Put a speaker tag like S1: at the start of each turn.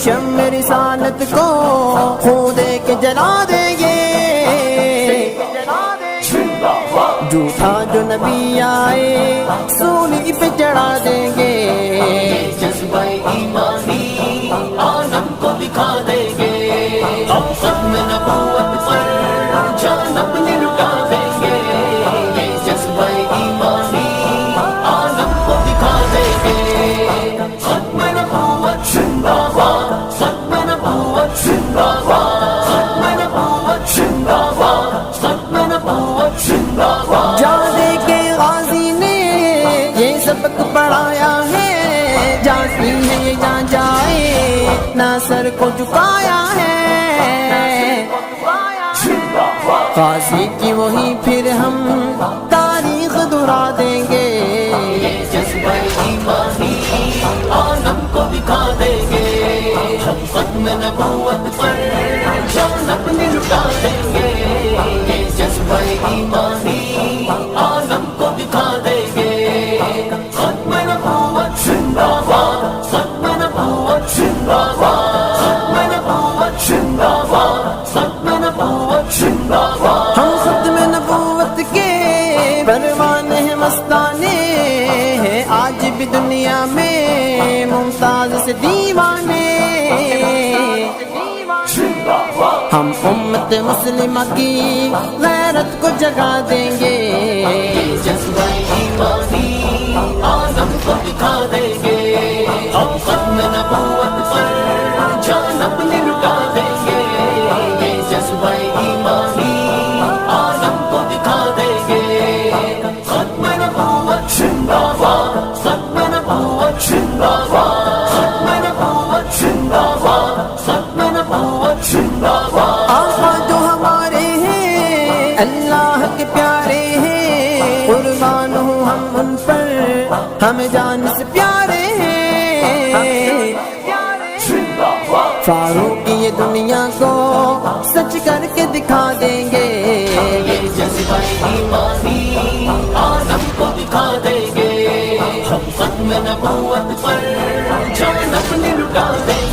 S1: شمع رسالت کو خون دے کے جلا دیں گے، جھوٹا جو نبی آئے سولی پہ چڑھا دیں گے،
S2: جذبہ ایمانی عالم کو دکھا دیں گے، ہم ختم نبوت پر جان اپنی لٹا دیں گے، یہ جذبہ ایمانی عالم کو دکھا دیں گے، ختم نبوت زندہ باد، ختم نبوت زندہ باد، ختم نبوت زندہ باد، ختم نبوت زندہ باد۔
S1: جادے کے غازی نے یہ سبق پڑھایا ہے، جاتی ہے یہ جہاں جائے نہ سر کو جھکایا ہے، غازی کی وہی پھر ہم تاریخ دہرا دیں گے،
S2: یہ جذبہ ایمانی عالم کو دکھا دیں گے، ہم ختم نبوت پر جان اپنی لٹا دیں گے، یہ جذبہ ایمانی عالم کو دکھا دیں گے، ختم نبوت زندہ باد، ختم نبوت زندہ باد، ختم نبوت زندہ باد، ختم نبوت زندہ باد۔
S1: ہم ختم نبوت کے پروان ہیں مستانے، ہیں آج بھی دنیا میں ممتاز سے دیوانے، ہم امت مسلمہ کی غیرت کو جگا دیں گے،
S2: جذبہ ایمانی عالم کو دکھا دیں گے، ہم ختم نبوت پر جان اپنی لٹا دیں گے، یہ جذبہ ایمانی عالم کو دکھا دیں گے، ختم نبوت زندہ باد، ختم نبوت زندہ باد، ختم نبوت زندہ باد، ختم نبوت زندہ باد۔
S1: آقا جو ہمارے ہیں اللہ کے پیارے ہیں، قربان ہوں ہم ان پر ہمیں جان سے پیارے ہیں، فاروق یہ دنیا کو سچ کر کے دکھا دیں گے،
S2: یہ جذبہ ایمانی عالم کو دکھا دیں گے، ہم ختم نبوت پر جان اپنی لٹا دیں گے۔